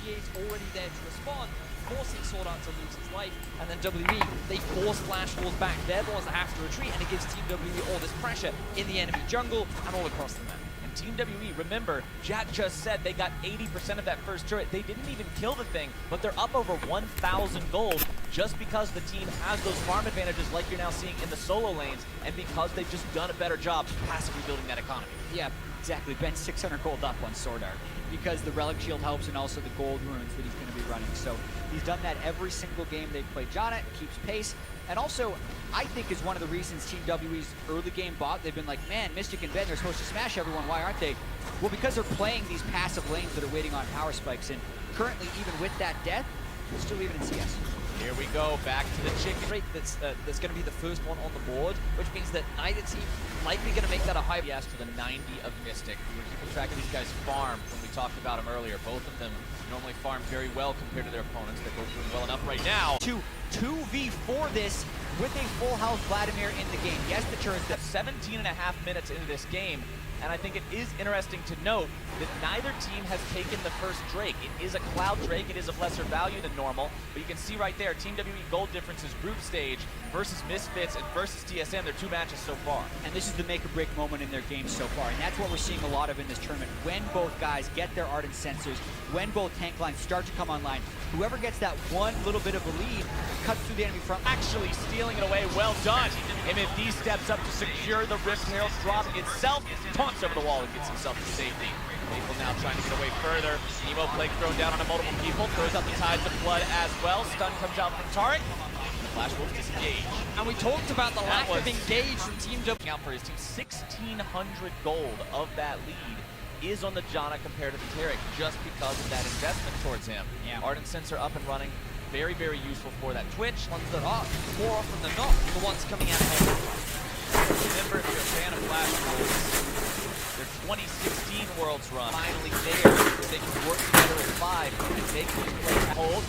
FGA's already there to respond, forcing Sword Art to lose his life, and then WE, they force Flash Wolves back. They're the ones that have to retreat, and it gives Team WE all this pressure in the enemy jungle and all across the map. And Team WE, remember, Jack just said they got 80% of that first turret. They didn't even kill the thing, but they're up over 1,000 gold just because the team has those farm advantages like you're now seeing in the solo lanes, and because they've just done a better job passively building that economy. Yeah, exactly. Ben's 600 gold up on Sword Art because the Relic Shield helps and also the gold runes that he's going to be running. So he's done that every single game they've played Janna, keeps pace. And also, I think is one of the reasons Team WE's early game bot, they've been like, man, Mystic and Ben, they're supposed to smash everyone, why aren't they? Well, because they're playing these passive lanes that are waiting on power spikes, and currently, even with that death, they're still even in CS. Here we go, back to the chicken. Rate that's going to be the first one on the board, which means that neither team likely going to make that a high. Yes, to the 90 of Mystic. We were keeping track of these guys' farm when we talked about them earlier. Both of them normally farm very well compared to their opponents. They're both doing well enough right now. To 2v4 this with a full health Vladimir in the game. Yes, the turret's 17.5 minutes into this game, and I think it is interesting to note that neither team has taken the first Drake. It is a Cloud Drake, it is of lesser value than normal, but you can see right there, Team WE gold differences group stage versus Misfits and versus TSM, their two matches so far. And this is the make or break moment in their game so far, and that's what we're seeing a lot of in this tournament. When both guys get their Ardent Sensors, when both tank lines start to come online, whoever gets that one little bit of a lead cuts through the enemy front. Actually stealing it away, well done. MFD steps up to secure the Rift Herald, dropping itself, taunts over the wall and gets himself to safety. Maple now trying to get away further. Emo Plague thrown down on multiple people, throws out the Tides of Blood as well. Stun comes out from Taric. Flash Wolves disengage. And we talked about the lack of engage from Team WE. Out for his team, 1,600 gold of that lead is on the Janna compared to the Taric just because of that investment towards him. Yeah. Ardent Sensor up and running. Very, very useful for that Twitch. Ones that are, more often than not, the ones coming out ahead. Remember, if you're a fan of Flash Wolves, their 2016 Worlds run finally there. They can work together as five and make these plays hold.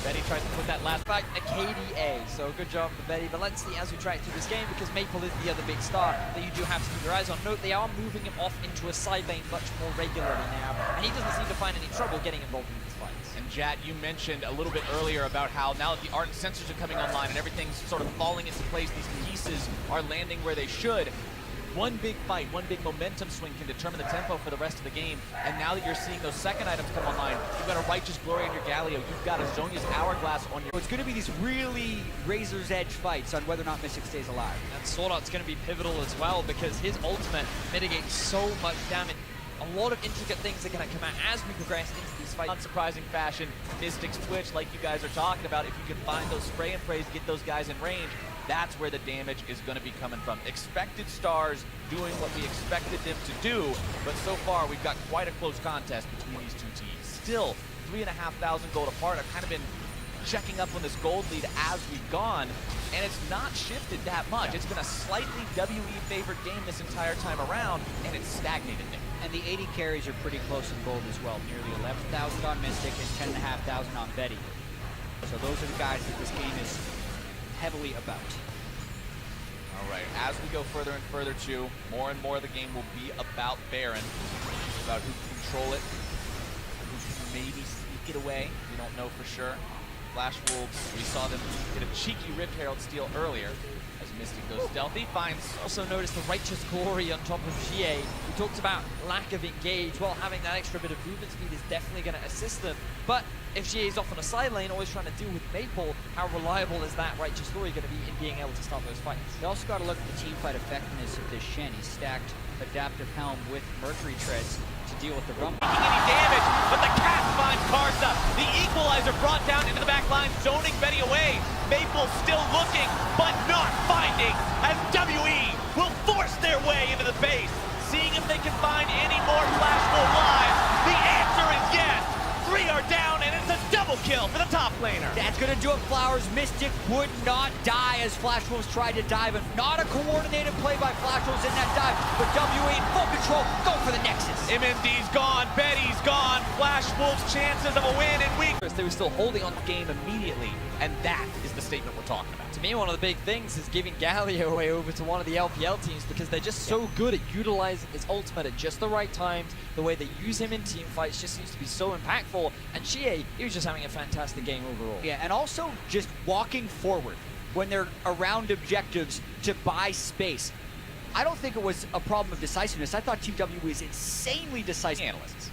Betty tries to put that last Back a KDA, so good job for Betty. But let's see as we track through this game, because Maple is the other big star that you do have to keep your eyes on. Note, they are moving him off into a side lane much more regularly now, and he doesn't seem to find any trouble getting involved in these fights. And Jat, you mentioned a little bit earlier about how now that the Ardent Sensors are coming online and everything's sort of falling into place, these pieces are landing where they should. One big fight, one big momentum swing can determine the tempo for the rest of the game. And now that you're seeing those second items come online, you've got a Righteous Glory on your Galio, you've got a Zhonya's Hourglass on your... So it's going to be these really razor's edge fights on whether or not Mystic stays alive. And Sword Art's going to be pivotal as well, because his ultimate mitigates so much damage. A lot of intricate things are going to come out as we progress into these fights. Unsurprising fashion, Mystic's Twitch, like you guys are talking about, if you can find those spray and prays, get those guys in range, that's where the damage is going to be coming from. Expected stars doing what we expected them to do, but so far we've got quite a close contest between these two teams. Still, 3,500 gold apart. I've kind of been checking up on this gold lead as we've gone, and it's not shifted that much. Yeah. It's been a slightly WE favored game this entire time around, and it's stagnated there. And the 80 carries are pretty close in gold as well. Nearly 11,000 on Mystic and 10,500 on Betty. So those are the guys that this game is heavily about. All right, as we go further and further too, more and more of the game will be about Baron, about who can control it, who can maybe sneak it away. We don't know for sure. Flash Wolves, we saw them get a cheeky Rift Herald steal earlier as Mystic goes stealthy, finds... Also notice the Righteous Glory on top of GA. We talked about lack of engage. Well, having that extra bit of movement speed is definitely going to assist them. But if GA is off on a side lane, always trying to deal with Maple, how reliable is that Righteous Glory going to be in being able to start those fights? You also got to look at the teamfight effectiveness of this Shen. He's stacked Adaptive Helm with Mercury Treads to deal with the rumble. Taking any damage, but the cast finds Karsa. The equalizer brought down into the back line, zoning Betty away. Maple still looking, but not finding, as WE will force their way into the base. Seeing if they can find any more Flash Wolf lives. The answer is yes. 3 are down, and it's a double kill for the top laner. That's gonna do it, Flowers. Mystic would not die as Flash Wolves tried to dive him. Not a coordinated play by Flash Wolves in that dive, but WE in full control, go for the Nexus. MMD's gone, Betty's gone. Flash Wolves' chances of a win in week. They were still holding on the game immediately, and that is the statement we're talking about. To me, one of the big things is giving Galio away over to one of the LPL teams because they're just so good at utilizing his ultimate at just the right times. The way they use him in team fights just seems to be so impactful. And Chie, he was just having a fantastic game overall. Yeah, and also just walking forward when they're around objectives to buy space. I don't think it was a problem of decisiveness. I thought Team W was insanely decisive. Analysts.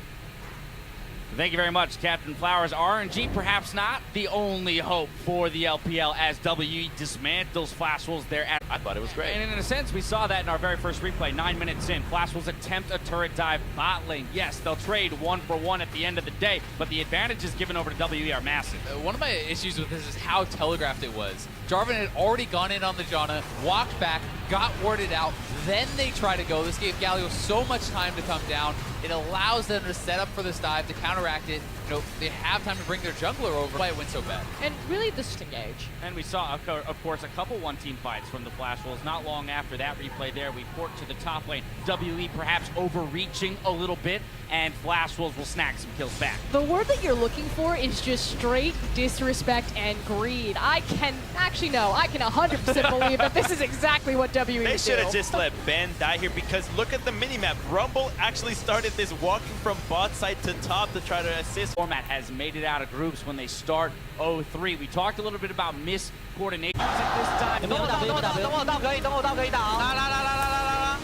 Thank you very much, Captain Flowers. RNG perhaps not the only hope for the LPL as WE dismantles Flash Wolves there at... I thought it was great. And in a sense, we saw that in our very first replay, 9 minutes in. Flash Wolves attempt a turret dive bot lane. Yes, they'll trade 1-for-1 at the end of the day, but the advantages given over to WE are massive. One of my issues with this is how telegraphed it was. Jarvan had already gone in on the Janna, walked back, got warded out, then they try to go. This gave Galio so much time to come down. It allows them to set up for this dive, to counteract it. You know, they have time to bring their jungler over. Why it went so bad. And really just engage. And we saw, of course, a couple one-team fights from the Flash Wolves. Not long after that replay there, we port to the top lane. WE perhaps overreaching a little bit, and Flash Wolves will snag some kills back. The word that you're looking for is just straight disrespect and greed. I can 100% believe that this is exactly what WE They do. should have just let Ben die here because look at the minimap. Rumble actually started this walking from bot side to top to try to assist. Format has made it out of groups when they start 0-3. We talked a little bit about miscoordination at this time. 等我倒，等我倒，等我倒可以，等我倒可以倒。来，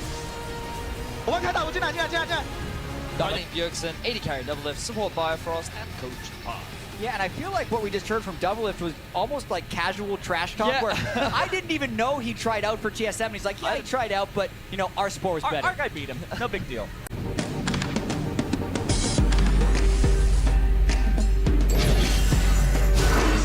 我们开打，我进来。 Darlene Bjergsen, 80 carry double lift, support Biofrost, and Coach Park. Yeah, and I feel like what we just heard from Doublelift was almost like casual trash talk, Yeah. where I didn't even know he tried out for TSM, and he's like, yeah, he tried out, but, you know, our sport was better. Our guy beat him. No big deal.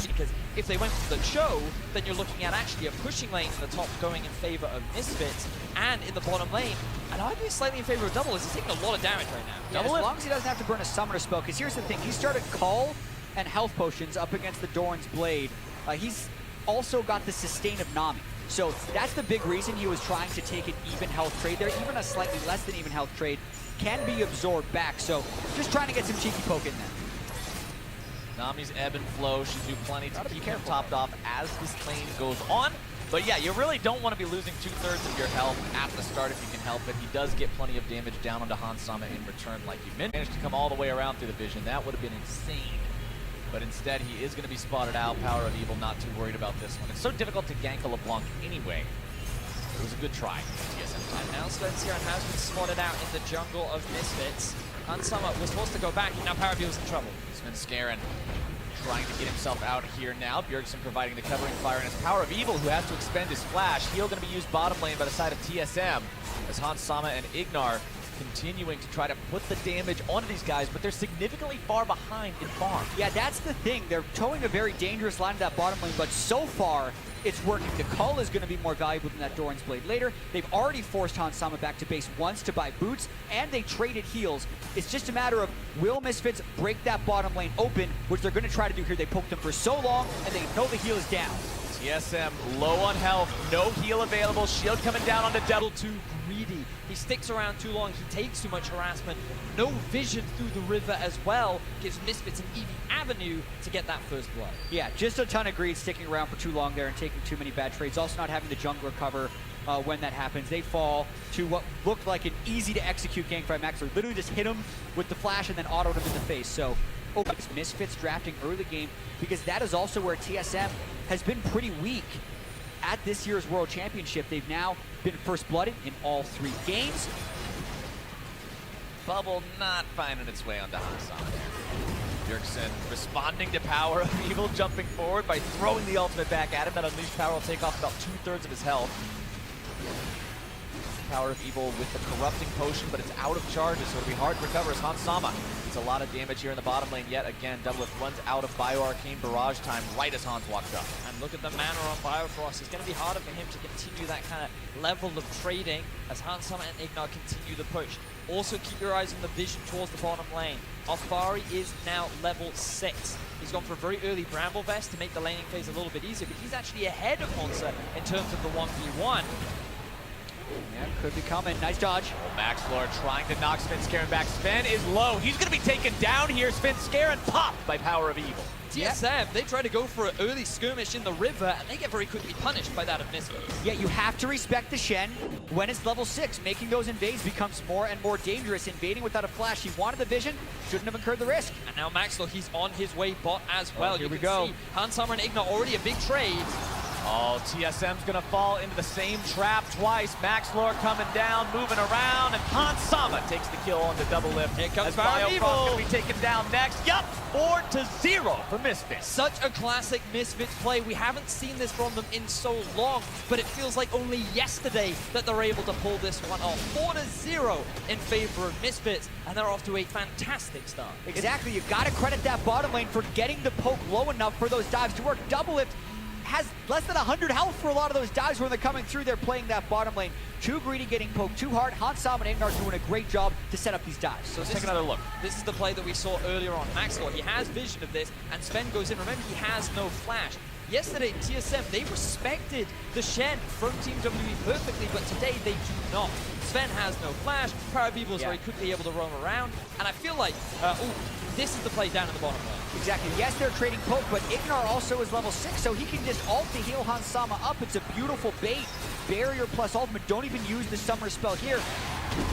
Because if they went for the Cho, then you're looking at actually a pushing lane in the top going in favor of Misfits, and in the bottom lane, and I'd be slightly in favor of Doublelift. He's taking a lot of damage right now. Yeah, as long as he doesn't have to burn a summoner spell, because here's the thing, he started Call and health potions up against the Doran's Blade. He's also got the sustain of Nami. So that's the big reason he was trying to take an even health trade there. Even a slightly less than even health trade can be absorbed back. So just trying to get some cheeky poke in there. Nami's ebb and flow should do plenty to keep him topped off as this lane goes on. But yeah, you really don't want to be losing 2/3 of your health at the start if you can help it. He does get plenty of damage down onto Hans Sama in return, like you mentioned. Managed to come all the way around through the vision. That would have been insane. But instead, he is going to be spotted out. Power of Evil not too worried about this one. It's so difficult to gank a LeBlanc anyway. It was a good try. TSM time. And now Slensian has been spotted out in the jungle of Misfits. Hansama was forced to go back, and now Parabu's in trouble. Svenskeren trying to get himself out here now. Bjergsen providing the covering fire, and his Power of Evil, who has to expend his flash. Heal going to be used bottom lane by the side of TSM, as Hans Sama and Ignar continuing to try to put the damage onto these guys, but they're significantly far behind in farm. Yeah, that's the thing. They're towing a very dangerous line to that bottom lane, but so far, it's working. The Cull is going to be more valuable than that Doran's Blade later. They've already forced Hans Sama back to base once to buy boots, and they traded heals. It's just a matter of, will Misfits break that bottom lane open, which they're going to try to do here. They poked them for so long, and they know the heal is down. TSM low on health, no heal available, shield coming down onto Devil. Too greedy. He sticks around too long. He takes too much harassment. No vision through the river as well. Gives Misfits an easy avenue to get that first blood. Yeah, just a ton of greed sticking around for too long there and taking too many bad trades. Also not having the jungler cover when that happens. They fall to what looked like an easy to execute gank by Max. Literally just hit him with the flash and then autoed him in the face. So, Misfits drafting early game, because that is also where TSM has been pretty weak at this year's World Championship. They've now been first blooded in all 3 games. Bubble not finding its way onto Hans Sama there. Bjergsen responding to Power of Evil, jumping forward by throwing the ultimate back at him. That Unleashed Power will take off about 2/3 of his health. Power of Evil with the Corrupting Potion, but it's out of charges, so it'll be hard to recover as Hans Sama. It's a lot of damage here in the bottom lane yet again. Doublelift runs out of Bio-Arcane Barrage time right as Hans walks up. And look at the mana on Biofrost. It's going to be harder for him to continue that kind of level of trading as Hans Sama and Ignar continue the push. Also keep your eyes on the vision towards the bottom lane. Alfari is now level 6. He's gone for a very early Bramble Vest to make the laning phase a little bit easier, but he's actually ahead of Monster in terms of the 1v1. Yeah, could be coming. Nice dodge. Maxlor trying to knock Svenskeren back. Sven is low. He's going to be taken down here. Svenskeren popped by Power of Evil. TSM, they try to go for an early skirmish in the river, and they get very quickly punished by that of Misfits. Yeah, you have to respect the Shen when it's level 6. Making those invades becomes more and more dangerous. Invading without a flash, he wanted the vision, shouldn't have incurred the risk. And now Maxwell, he's on his way bot as well. Here you we can go. see Hans Summer and Igna already a big trade. Oh, TSM's gonna fall into the same trap twice. Maxlor coming down, moving around, and Hans Sama takes the kill on the double lift. Here comes as Power of Evil. gonna be taken down next. Yup, 4-0 for Misfits. Such a classic Misfits play. We haven't seen this from them in so long, but it feels like only yesterday that they're able to pull this one off. 4-0 in favor of Misfits, and they're off to a fantastic start. Exactly, you gotta credit that bottom lane for getting the poke low enough for those dives to work. Double lift has less than 100 health for a lot of those dives when they're coming through. They're playing that bottom lane. Too greedy, getting poked too hard. Hans Sama and Ignar doing a great job to set up these dives. So Let's take another look. This is the play that we saw earlier on. Maxwell, he has vision of this, and Sven goes in. Remember, he has no flash. Yesterday, TSM, they respected the Shen from Team WE perfectly, but today they do not. Sven has no flash. Power of Evil is very quickly able to roam around, and I feel like, this is the play down in the bottom lane. Exactly. Yes, they're trading poke, but Ignar also is level 6, so he can just ult to heal Hans Sama up. It's a beautiful bait. Barrier plus ultimate. Don't even use the summer spell here.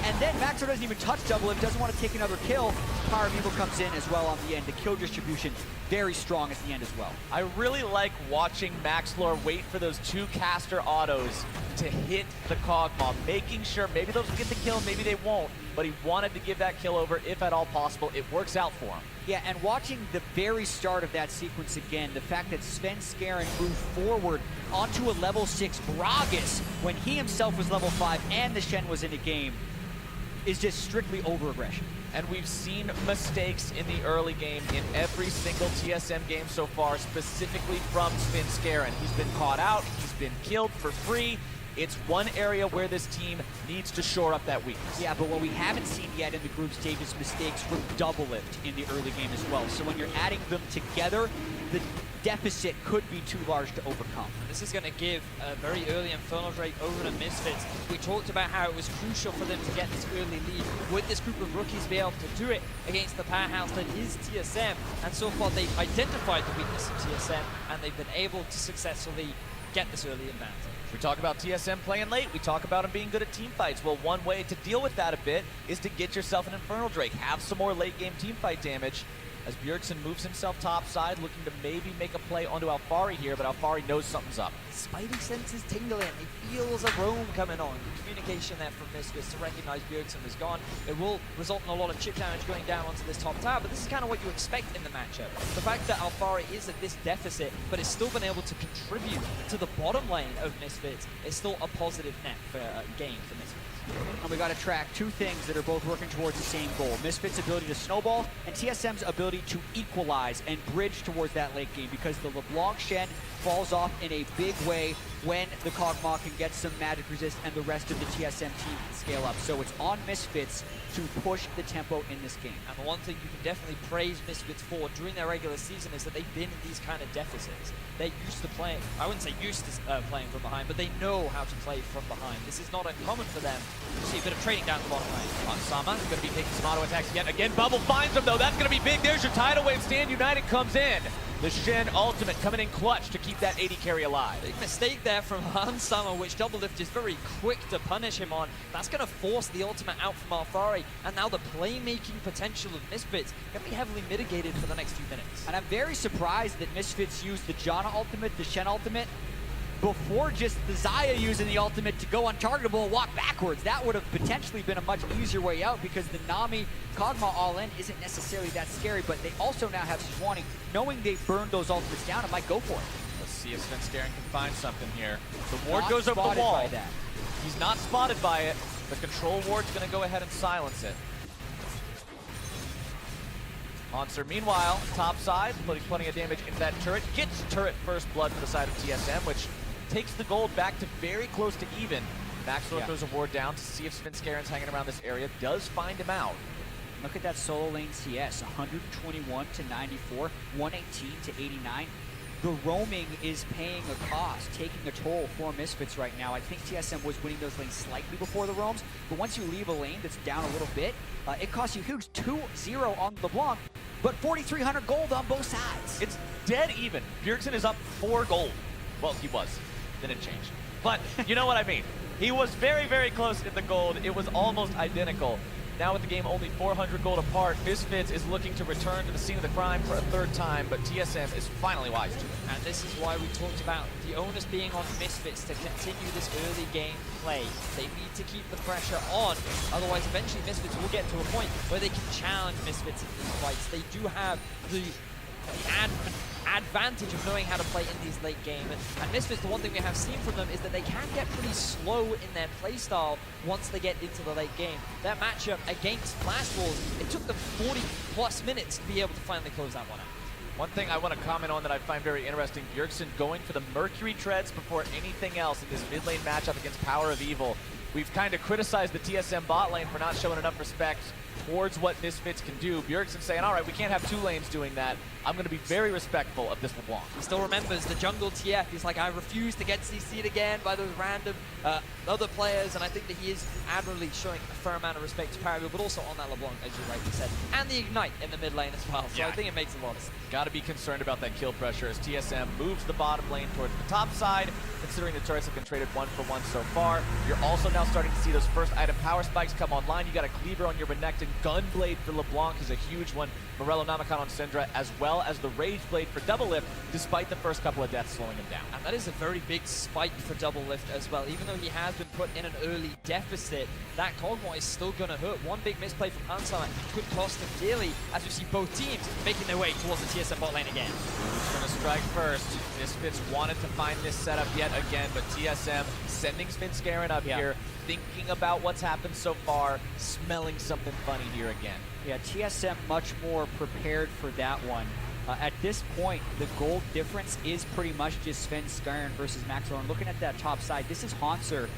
And then Maxor doesn't even touch double lift, doesn't want to take another kill. Power of Evil comes in as well on the end. The kill distribution very strong at the end as well. I really like watching Maxlor wait for those 2 caster autos to hit the Kog'Maw, making sure maybe they'll get the kill, maybe they won't, but he wanted to give that kill over if at all possible. It works out for him. Yeah, and watching the very start of that sequence again, the fact that Svenskeren moved forward onto a level 6 Gragas when he himself was level 5 and the Shen was in the game is just strictly over-aggression. And we've seen mistakes in the early game in every single TSM game so far, specifically from Svenskeren. He's been caught out, he's been killed for free. It's one area where this team needs to shore up that weakness. Yeah, but what we haven't seen yet in the group stage is mistakes from double lift in the early game as well. So when you're adding them together, the deficit could be too large to overcome. This is going to give a very early Infernal Drake over to Misfits. We talked about how it was crucial for them to get this early lead. Would this group of rookies be able to do it against the powerhouse that is TSM? And so far they've identified the weakness of TSM, and they've been able to successfully get this early advantage. We talk about TSM playing late. We talk about him being good at team fights. Well, one way to deal with that a bit is to get yourself an Infernal Drake. Have some more late game team fight damage. As Bjergsen moves himself topside, looking to maybe make a play onto Alfari here, but Alfari knows something's up. Spidey senses tingling. He feels a roam coming on. Good communication there from Misfits to recognize Bjergsen was gone. It will result in a lot of chip damage going down onto this top tower, but this is kind of what you expect in the matchup. The fact that Alfari is at this deficit, but has still been able to contribute to the bottom lane of Misfits, is still a positive net for game for Misfits. And we got to track 2 things that are both working towards the same goal. Misfits' ability to snowball and TSM's ability to equalize and bridge towards that late game, because the LeBlanc Shen falls off in a big way when the Kog'Maw can get some magic resist and the rest of the TSM team can scale up. So it's on Misfits to push the tempo in this game. And the one thing you can definitely praise Misfits for during their regular season is that they've been in these kind of deficits. They're used to playing, I wouldn't say used to playing from behind, but they know how to play from behind. This is not uncommon for them. You see a bit of trading down the bottom lane. On Sama, going to be taking some auto attacks yet again. Bubble finds him though, that's going to be big. There's your tidal wave. Stand United comes in. The Shen ultimate coming in clutch to keep that 80 carry alive. Big mistake there from Hans Sama, which Double Lift is very quick to punish him on. That's going to force the ultimate out from Alfari, and now the playmaking potential of Misfits can be heavily mitigated for the next few minutes. And I'm very surprised that Misfits used the Janna ultimate, the Shen ultimate, before just the Xayah using the ultimate to go untargetable and walk backwards. That would have potentially been a much easier way out, because the Nami Kog'Maw all-in isn't necessarily that scary, but they also now have Sejuani. Knowing they've burned those ultimates down, it might go for it. Let's see if Svenskeren can find something here. The ward Not goes over the spotted wall. by that. He's not spotted by it. The control ward's going to go ahead and silence it. Monster, meanwhile, top side, putting plenty of damage into that turret. Gets turret first blood for the side of TSM, which takes the gold back to very close to even. Maxwell Yeah. throws a ward down to see if Svenskeren hanging around this area, does find him out. Look at that solo lane CS, 121 to 94, 118 to 89. The roaming is paying a cost, taking a toll for Misfits right now. I think TSM was winning those lanes slightly before the roams, but once you leave a lane that's down a little bit, it costs you huge. 2-0 on LeBlanc, but 4,300 gold on both sides. It's dead even. Bjergsen is up 4 gold. Well, he was. Then it changed. But you know what I mean. He was very, very close in the gold. It was almost identical. Now with the game only 400 gold apart, Misfits is looking to return to the scene of the crime for a 3rd time, but TSM is finally wise to it. And this is why we talked about the onus being on Misfits to continue this early game play. They need to keep the pressure on, otherwise eventually Misfits will get to a point where they can challenge Misfits in these fights. They do have the advantage of knowing how to play in these late game. And Misfits, the one thing we have seen from them is that they can get pretty slow in their playstyle once they get into the late game. That matchup against Flash Wolves, it took them 40 plus minutes to be able to finally close that one out. One thing I want to comment on that I find very interesting, Bjergsen going for the Mercury Treads before anything else in this mid lane matchup against Power of Evil. We've kind of criticized the TSM bot lane for not showing enough respect towards what Misfits can do. Bjergsen saying, all right, we can't have 2 lanes doing that. I'm going to be very respectful of this LeBlanc. He still remembers the jungle TF. He's like, I refuse to get CC'd again by those random other players, and I think that he is admirably showing a fair amount of respect to Parry, but also on that LeBlanc, as you rightly said, and the Ignite in the mid lane as well, so Yeah. I think it makes a lot of sense. Got to be concerned about that kill pressure as TSM moves the bottom lane towards the top side, considering the turrets have been traded 1-for-1 so far. You're also now starting to see those first item power spikes come online. You got a Cleaver on your Renekton. Gunblade for LeBlanc is a huge one. Morello Namakan on Syndra, as well as the Rage Blade for Doublelift, despite the first couple of deaths slowing him down. And that is a very big spike for Doublelift as well. Even though he has been put in an early deficit, that Kog'Maw is still going to hurt. One big misplay from Hansa could cost him dearly, as we see both teams making their way towards the TSM bot lane again. Who's going to strike first? Misfits wanted to find this setup yet again, but TSM sending Svenskeren up here, thinking about what's happened so far, smelling something funny here again. Yeah, TSM much more prepared for that one. At this point, the gold difference is pretty much just Svenskeren versus Maxwell. And looking at that top side, this is Hanser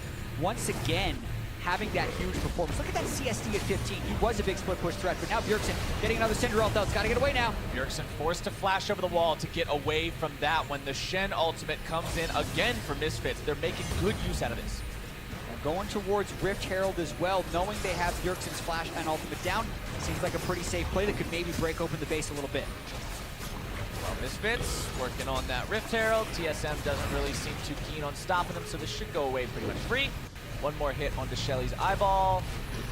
once again having that huge performance. Look at that CSD at 15. He was a big split push threat, but now Bjergsen getting another Cinder ult out. It's got to get away now. Bjergsen forced to flash over the wall to get away from that when the Shen ultimate comes in again for Misfits. They're making good use out of this. Going towards Rift Herald as well, knowing they have Bjergsen's flash and ultimate down. Seems like a pretty safe play that could maybe break open the base a little bit. Well, Misfits working on that Rift Herald. TSM doesn't really seem too keen on stopping them, so this should go away pretty much free. One more hit onto Shelly's eyeball.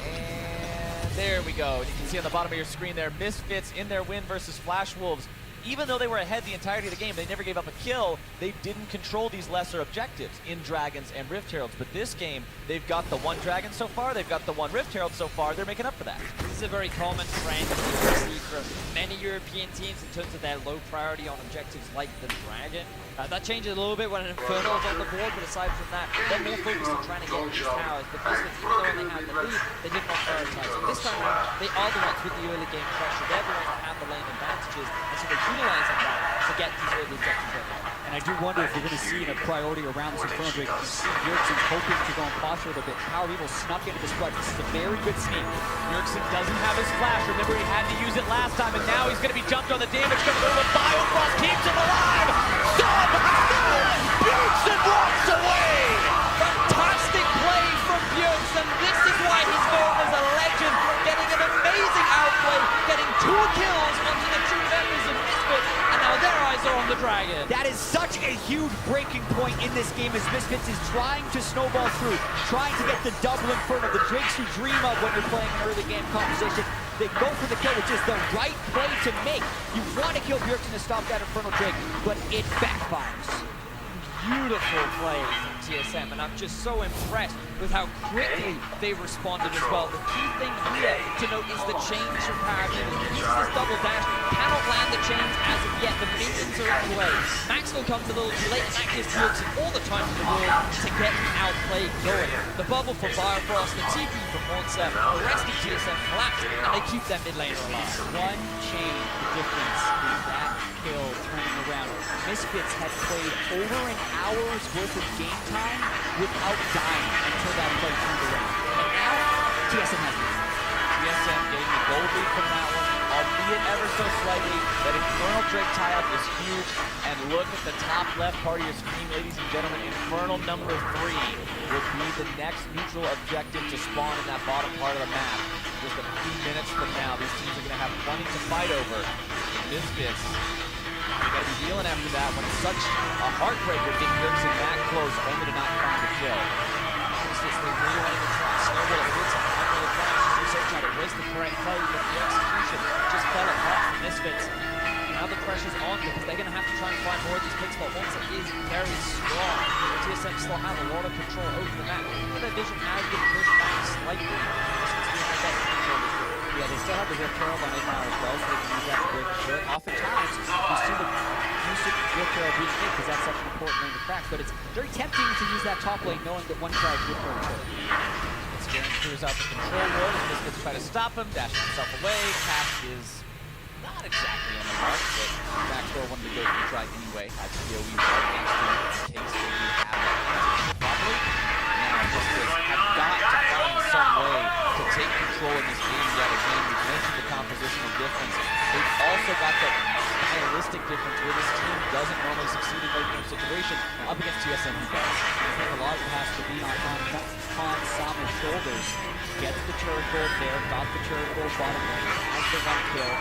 And there we go. And you can see on the bottom of your screen there, Misfits in their win versus Flash Wolves. Even though they were ahead the entirety of the game, they never gave up a kill. They didn't control these lesser objectives in Dragons and Rift Heralds. But this game, they've got the 1 Dragon so far, they've got the 1 Rift Herald so far. They're making up for that. This is a very common trend that you see from many European teams in terms of their low priority on objectives like the Dragon. That changes a little bit when an Inferno is on the board, but aside from that, they're more focused on trying to get these towers. But Misfits, even though they had the lead, they did not prioritize it. This time around, they are the ones with the early game pressure. They're the ones that have the lane advantages, and so they utilize on that to get these early objectives over. And I do wonder if you're going to see a priority around this Inferno Drake. You see Bjergsen hoping to go and posture a little bit. Power of Evil snuck into this fight. This is a very good sneak. Bjergsen doesn't have his flash. Remember, he had to use it last time, and now he's going to be jumped on the damage. Going to go with Biofrost, keeps him alive. Somehow, Bjergsen walks away. Fantastic play from Bjergsen. This is why he's known as a legend, getting an amazing outplay, getting 2 kills onto the 2 members of Misfits, and now their eyes are on the Dragon. That is such a huge breaking point in this game as Misfits is trying to snowball through, trying to get the double Inferno, the drakes you dream of when you're playing an early game composition. They go for the kill, which is the right play to make. You want to kill Bjergsen to stop that Inferno Drake, but it backfires. Beautiful play from TSM, and I'm just so impressed with how quickly they responded as well. The key thing here to note is the change from Power of Evil. He uses this double dash, cannot land the chains as of yet. The minions are in play. Maxwell comes a little too late, and that gives Bjergsen all the time in the world to get an outplay going. The bubble from Biofrost, the TP from Hornsep, the rest of TSM collapse, and they keep their mid laner alive. One chain, the difference is that kill turning around. Misfits had played over an hour's worth of game time without dying until that play turned around. And now, TSM has it. TSM getting the gold lead from that one, albeit ever so slightly. That Infernal Drake tie-up is huge. And look at the top left part of your screen, ladies and gentlemen. Infernal number 3 will be the next neutral objective to spawn in that bottom part of the map. Just a few minutes from now, these teams are going to have plenty to fight over. Misfits, you got to be dealing after that when it's such a heartbreaker getting Yerkes that close only to not find a kill. Misfits, they really wanted to try and snowball it with something. Not really trying to research how to waste the correct play, but the execution just fell apart from Misfits. Now the pressure's on because they're going to have to try and find more of these picks, but once it is very strong, TSM still have a lot of control over the map. But their vision has been pushed back slightly. Yeah, they still have the Rift Herald on 8 Mile as well, so they can use that to break the shirt. Oftentimes, you see the use of Rift Herald being hit because that's such an important lane to crack, but it's very tempting to use that top lane knowing that one tries Rift Herald short. Scaring clears out the control ward as Misfits try to stop him, dashing himself away. Cash is not exactly on the mark, but Backdoor wanted to go for the try anyway. Has POE right next to him in case they do have that properly. Now Misfits have got to find some way to take control in this game yet again. We've mentioned the compositional difference. They've also got the stylistic difference where this team doesn't normally succeed in late game situation up against TSM who does. I think a lot of it has to be on Han Sama's shoulders. Gets the turret gold there, got the turret gold bottom lane, has the 1 kill.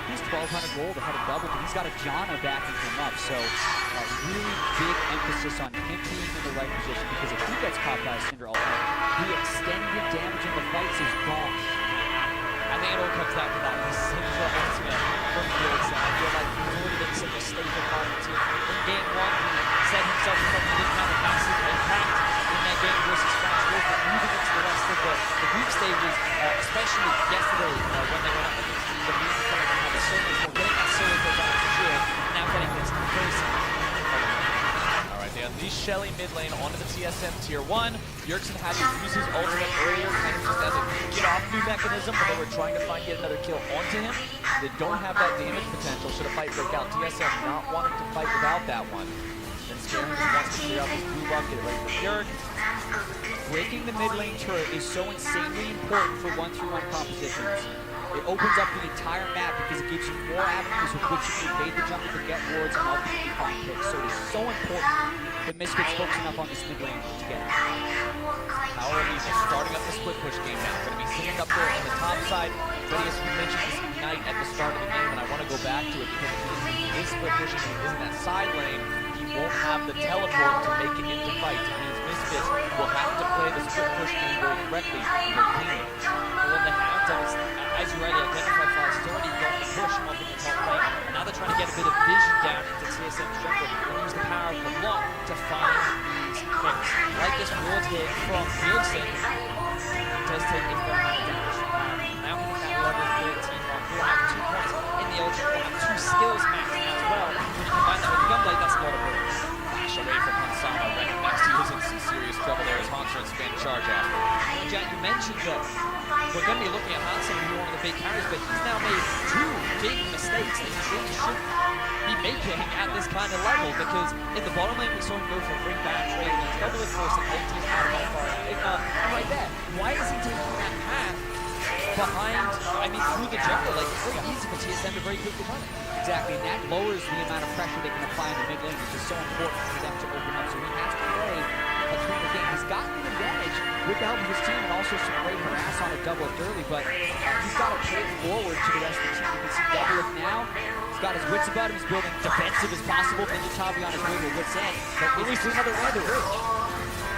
He's 1,200 gold ahead of double, but he's got a Janna backing him up, so a really big emphasis on him being in the right position, because if he gets caught by a Cinder ultimate, the extended damage in the fights is gone. I think it all comes down to that Syndra ultimate from Felix. I feel like he's already been such a staple part of the team. In game 1, he set himself up with a kind of massive impact in that game versus France Wolf, but moving into the rest of the group stages, especially yesterday when they went up against the League coming to have so much more, getting that solo goal back to shield, now getting this very simple. Alright, they unleash Shelly mid lane onto the TSM tier 1. Yerksen had to use his ultimate earlier, kind of just as a get-off-new mechanism, but they were trying to find yet another kill onto him. They don't have that damage potential should a fight break out. TSM not wanting to fight without that one. Then Scaring just wants to clear out this blue buff, get ready for Yerk. Breaking the mid lane turret is so insanely important for 1-3-1 compositions. It opens up the entire map because it gives you more avenues with which you can evade the jungle to get wards and ultimately find picks. So it is so important that Misfits focusing up on this mid lane to get it. Power Elite is starting up the split push game now. Going to be sitting up there on the top side. But as we mentioned this Ignite at the start of the game, and I want to go back to it because if he is split pushing and he is in that side lane, he won't have the teleport to make it into fights. It means Misfits will have to play the split push game very correctly, very cleanly. Well, they have done, as you already identified, Fast, it's already got the push up in the top lane, and now they're trying to get a bit of vision down into TSM's jungle and use the power of the block to find these picks. Like this ward here from Nielsen, does take a fair amount of damage from that. Now hitting that level 13 mark, we'll have 2 points in the ultimate, we'll have 2 skills maxing as well. When you combine that with the Gunblade, that's a lot of bullets. Flash away from Hansama, recognized he was in some serious trouble there as Hanser and Span charge after. Jack, you mentioned that we're going to be looking at Hansen, who's one of the big carries, but he's now made 2 big mistakes that he really shouldn't be making at this kind of level, because in the bottom lane we saw him go for a free bad trade against double of course and 18 out of all fire. And right there, why is he taking that path behind, through the jungle? Like, it's very easy for TSM to very quickly run it. Exactly, and that lowers the amount of pressure they can apply in the mid lane, which is so important for them to open up. So he has to play a cleaner game. He's gotten an advantage with the help of his team and also some great harass on a double early, but he's got to play forward to the rest of the team. You can see double it now. He's got his wits about him. He's building defensive as possible. Ninja Tavi on his way to wits end. But will we see another random ridge?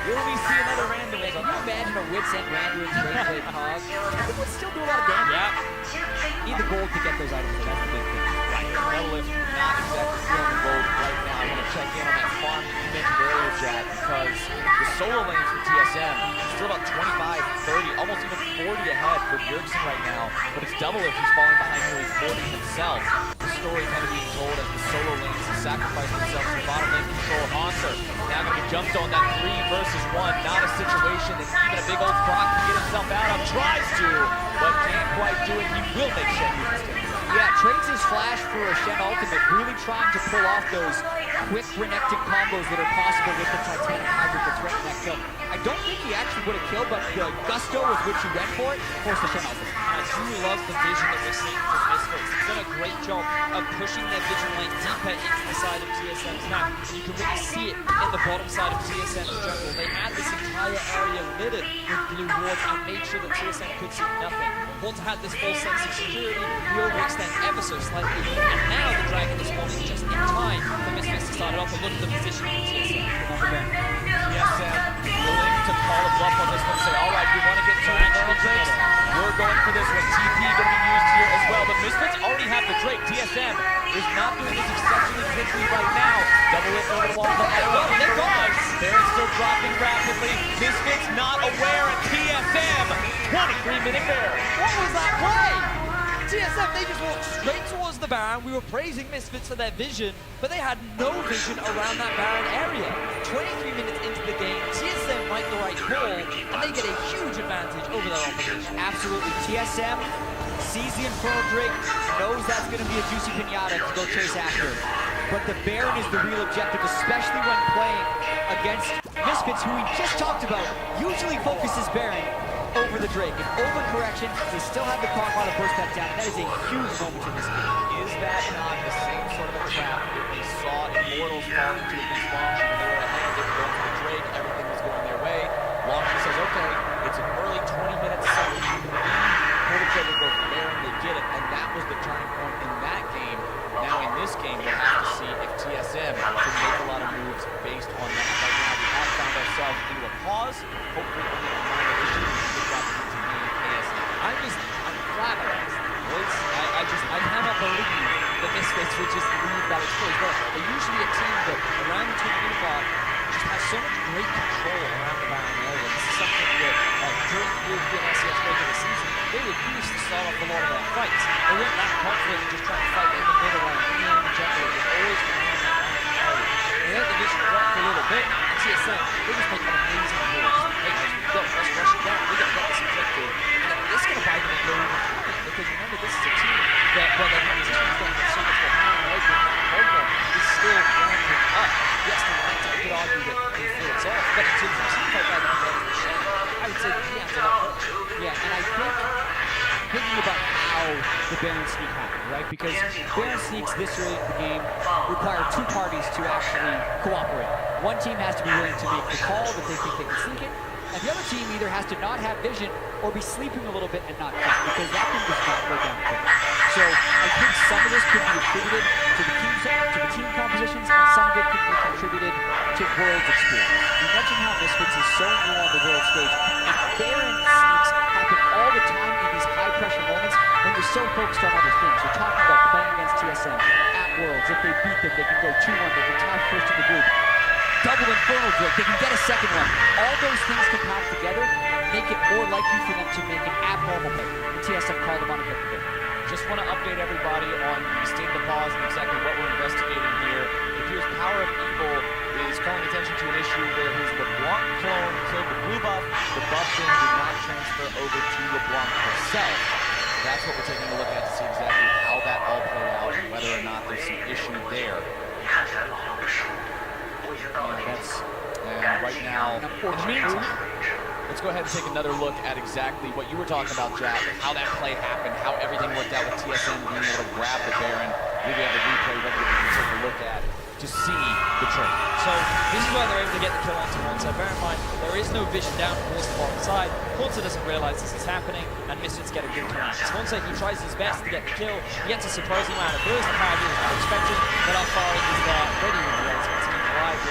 Will we see another random ridge? Can you imagine a wits end random ridge Rayblade Cog? It would still do a lot of damage. Yeah. Need the gold to get those items, that's the big thing. Metallift not exactly feeling the gold right now. I want to check in on that farm you mentioned earlier, Jack, because the solo lanes for TSM is still about 25, 30, almost even 40 ahead for Yerksen right now, but it's Doublelift who's falling behind nearly 40 himself. The story kind of being told as the solo lanes sacrifice themselves for bottom lane control. Hanser now going to be jumped on that 3 versus 1, not a situation that even a big old Croc can get himself out of. Tries to, but can't quite do it. He will make Shen use his Yeah, trades his flash for a Shen ultimate, really trying to pull off those quick Renekton combos that are possible with the Titanic hybrid to threaten that kill. I don't think he actually would have killed, but the gusto with which he went for it forced the Shen ultimate. I do love the vision that we're seeing from Misfits. He's done a great job of pushing their vision lane deeper into the side of TSM's map. You can really see it in the bottom side of TSM's jungle. They had this entire area littered with blue wards and made sure that TSM could see nothing. Haunter had this false sense of security, he overextended ever so slightly, and now the Dragon is spawning just in time for Misfits to start it off. And look at the positioning of TSM. TSM willing to call a bluff on this one and say, all right, you want to get two Earl Drakes? We're going for this one. TP going to be used here as well, but Misfits already have the Drake. TSM is not doing this exceptionally quickly right now. Double it over the wall. They're gone. They're still dropping rapidly. Misfits not aware, and TSM 23-minute bear. What was that play? TSM, they just walked straight towards the Baron. We were praising Misfits for their vision, but they had no vision around that Baron area. 23 minutes into the game, TSM make the right call, and they get a huge advantage over their opposition. Absolutely. TSM sees the Infernal Drake, knows that's going to be a juicy pinata to go chase after. But the Baron is the real objective, especially when playing against Misfits, who we just talked about, usually focuses Baron over the Drake. And overcorrection, they still have the Karmana burst back down. That is a huge moment in this game. Is that not the same sort of a trap that we saw Immortals fall into against Longshi when they were ahead, they were going for the Drake, everything was going their way. Longshi says, okay, it's an early 20-minute second, you can lead, Portage will go from there, and they get it, and that was the turning point in that game. Now in this game, we'll have to see if TSM can make a lot of moves based on that. Right now, we have found ourselves into a pause, hopefully only a minor issue, we can get that into the ASD. I'm flabbergasted, boys. I cannot believe that Misfits would just leave that exposed. Well, they're usually a team that around the 20-minute mark just has so much great control around the Baron area. This is something that during the European SCS regular season, they would use to start off a lot of their fights. They weren't that confident in just trying to fight in the middle and in the jungle. It was always around that area. They let the vision drop for a little bit, and TSM, they just make an amazing call. Hey guys, we've got let's rush it down. We're going to get this objective. And it's going to buy them a go even further, because remember, this is a team that, well, their competition is going to get so much more power and open. Volvo is still ramping up. Yes, the momentum, you could argue that he feels off, but in terms of team fight by the Shen, I would say he has a lot more. Yeah, and I think thinking about how the Baron sneak happened, right? Because Baron sneaks this early in the game require two parties to actually cooperate. One team has to be willing to make the call that they think they can sneak it, and the other team either has to not have vision or be sleeping a little bit and not cut, because that thing does not go down quick. So I think some of this could be attributed to the team compositions, and some of it could be contributed to World's experience. You mentioned how Misfits is so new on the World stage, and Baron sneaks happen all the time in these high-pressure moments when you're so focused on other things. You're talking about playing against TSM at Worlds. If they beat them, they can go 2-1, they can tie first in the group. Double Infernal Drake, they can get a second one. All those things compound together, make it more likely for them to make an abnormal play. And TSM called them on a hit pick. Just want to update everybody on the state of the pause and exactly what we're investigating here. It appears Power of Evil is calling attention to an issue where his LeBlanc clone killed the blue buff. The buff then did not transfer over to LeBlanc herself. That's what we're taking a look at to see exactly how that all played out and whether or not there's some issue there. And right now, in the meantime, let's go ahead and take another look at exactly what you were talking about, Jack, how that play happened, how everything worked out with TSM being able to grab the Baron. We have the replay ready to take a look at to see the trade. So this is why they're able to get the kill onto Haunter. Bear in mind, there is no vision down towards the bottom side. Haunter doesn't realize this is happening, and Misfits get a good kill. Haunter, he tries his best to get the kill. He gets a surprising amount of burst power he was not expecting, but Alfari is there, ready with the ultimate to keep alive.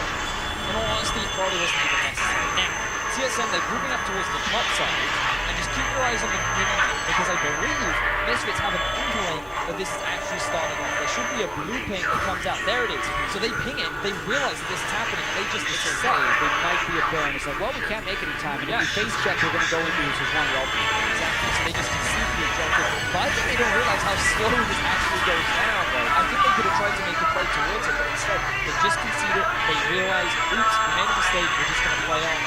In all honesty, it probably wasn't even necessary. Now, TSM, they're grouping up towards the top side, and just keep your eyes on the mini, because I believe Misfits have an inkling that this is actually starting off. There should be a blue ping that comes out. There it is. So they ping it, they realize that this is happening, and they just say, They might be a Baron. It's like, well, we can't make any time, and if we face check, we're going to go into this as one ultimate. exactly. So they just concede the objective. But I think they don't realize how slow this actually goes down. I think they could have tried to make a play towards it, but instead, they just concede it. They realize, oops, we made a mistake, we're just going to play on.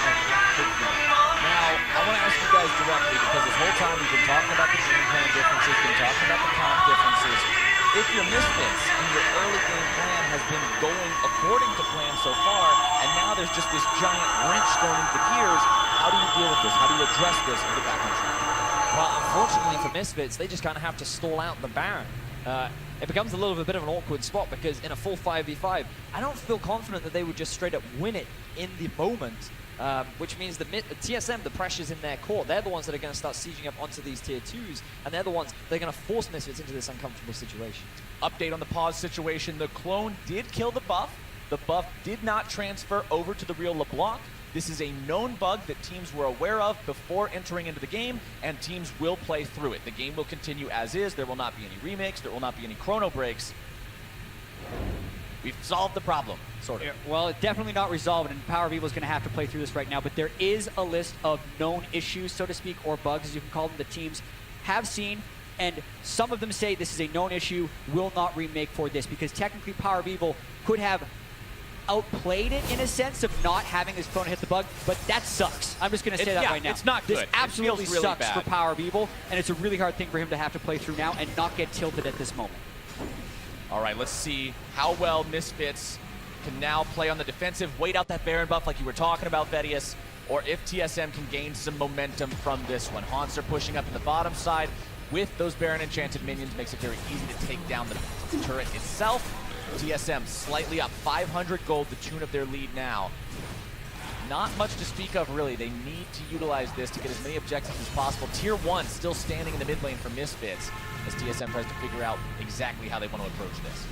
Now, I want want to ask you guys directly, because this whole time we've been talking about the game plan differences, been talking about the comp differences. If your Misfits and your early game plan has been going according to plan so far, and now there's just this giant wrench thrown into the gears, how do you deal with this? How do you address this and get back on track? Well, unfortunately for Misfits, they just kind of have to stall out the Baron. It becomes a little bit of an awkward spot because in a full 5v5, I don't feel confident that they would just straight up win it in the moment, which means that TSM, the pressure's in their court. They're the ones that are going to start sieging up onto these tier 2s, and they're the ones that are going to force Misfits into this uncomfortable situation. Update on the pause situation. The clone did kill the buff. The buff did not transfer over to the real LeBlanc. This is a known bug that teams were aware of before entering into the game, and teams will play through it. The game will continue as is. There will not be any remakes. There will not be any chrono breaks. We've solved the problem, sort of. Yeah, well, it's definitely not resolved, and Power of Evil is going to have to play through this right now, but there is a list of known issues, so to speak, or bugs, as you can call them, the teams have seen, and some of them say this is a known issue, will not remake for this, because technically Power of Evil could have outplayed it in a sense of not having his opponent hit the bug, but that sucks. I'm just going to say that right now. It's not good. This absolutely really sucks bad for Power of Evil, and it's a really hard thing for him to have to play through now and not get tilted at this moment. All right, let's see how well Misfits can now play on the defensive, wait out that Baron buff like you were talking about, Vedius, or if TSM can gain some momentum from this one. Hanser pushing up in the bottom side with those Baron Enchanted minions makes it very easy to take down the turret itself. TSM slightly up, 500 gold, the tune of their lead now. Not much to speak of, really. They need to utilize this to get as many objectives as possible. Tier 1 still standing in the mid lane for Misfits as TSM tries to figure out exactly how they want to approach this.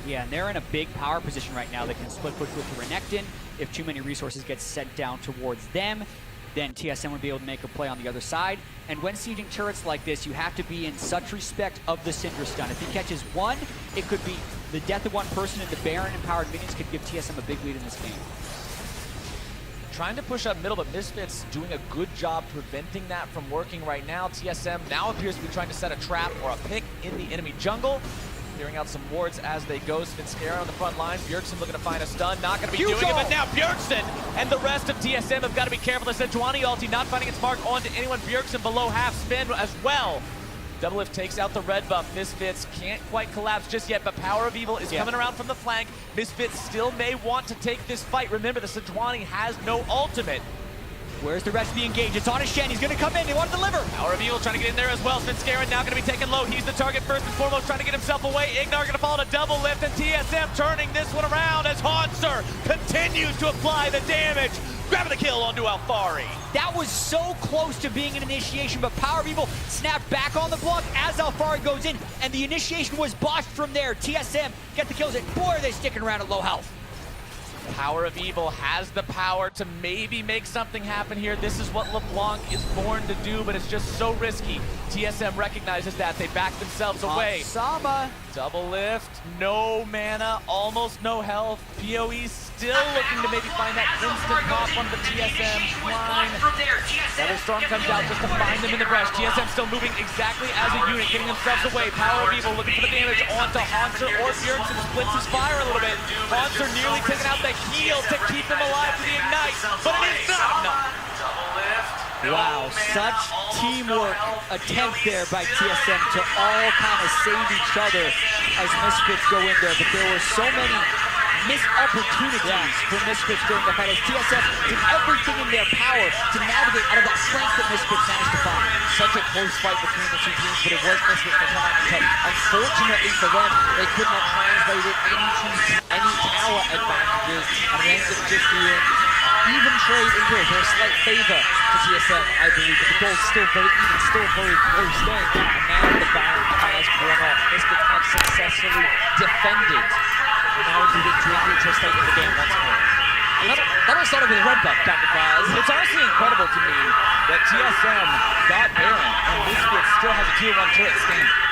Yeah, and they're in a big power position right now. They can split push with the Renekton. If too many resources get sent down towards them, then TSM would be able to make a play on the other side. And when sieging turrets like this, you have to be in such respect of the Syndra stun. If he catches one, it could be the death of one person, and the Baron empowered minions could give TSM a big lead in this game. Trying to push up middle, but Misfits doing a good job preventing that from working right now. TSM now appears to be trying to set a trap or a pick in the enemy jungle. Clearing out some wards as they go. Svenskeren on the front line. Bjergsen looking to find a stun. Not going to be doing it, but now Bjergsen and the rest of TSM have got to be careful. The Sejuani ulti not finding its mark onto anyone. Bjergsen below half spin as well. Doublelift takes out the red buff. Misfits can't quite collapse just yet, but Power of Evil is coming around from the flank. Misfits still may want to take this fight. Remember, the Sejuani has no ultimate. Where's the rest of the engage? It's on his Shen. He's going to come in. They want to deliver. Power of Evil trying to get in there as well. Svenskeren now going to be taken low. He's the target first and foremost, trying to get himself away. Ignar going to follow to Doublelift, and TSM turning this one around as Hanser continues to apply the damage. Grabbing the kill onto Alphari. That was so close to being an initiation, but Power of Evil snapped back on the block as Alphari goes in, and the initiation was botched from there. TSM get the kills, and boy, are they sticking around at low health. Power of Evil has the power to maybe make something happen here. This is what LeBlanc is born to do, but it's just so risky. TSM recognizes that. They back themselves away. Sama. Doublelift, no mana, almost no health. PoE still looking to maybe find that instant pop on the TSM line. Featherstorm comes out just to find them in the brush. TSM still moving exactly as a unit, getting themselves away. Power of Evil looking for the damage onto Hanser or Bjergsen, splits his fire a little bit. Hanser nearly taking out the heal to keep him alive to the Ignite, but it is not enough. Wow, such teamwork attempt there by TSM to all kind of save each other as Misfits go in there, but there were so many missed opportunities for Misfits during the fight as TSM did everything in their power to navigate out of that flank that Misfits managed to find. Such a close fight between the two teams, but it was Misfits that come out and cut. Unfortunately for them, they could not translate it into any tower advantages, and it ends up just being even trade in here for a slight favor to TSM, I believe, but the goal's still very even, still very close game, and now the Baron has won off. Misfits have successfully defended, and now we get to a state of the game once more. That'll start with a red buff, Captain Baz. It's honestly incredible to me that TSM got Baron, and Misfits still has a tier 1 turret standing.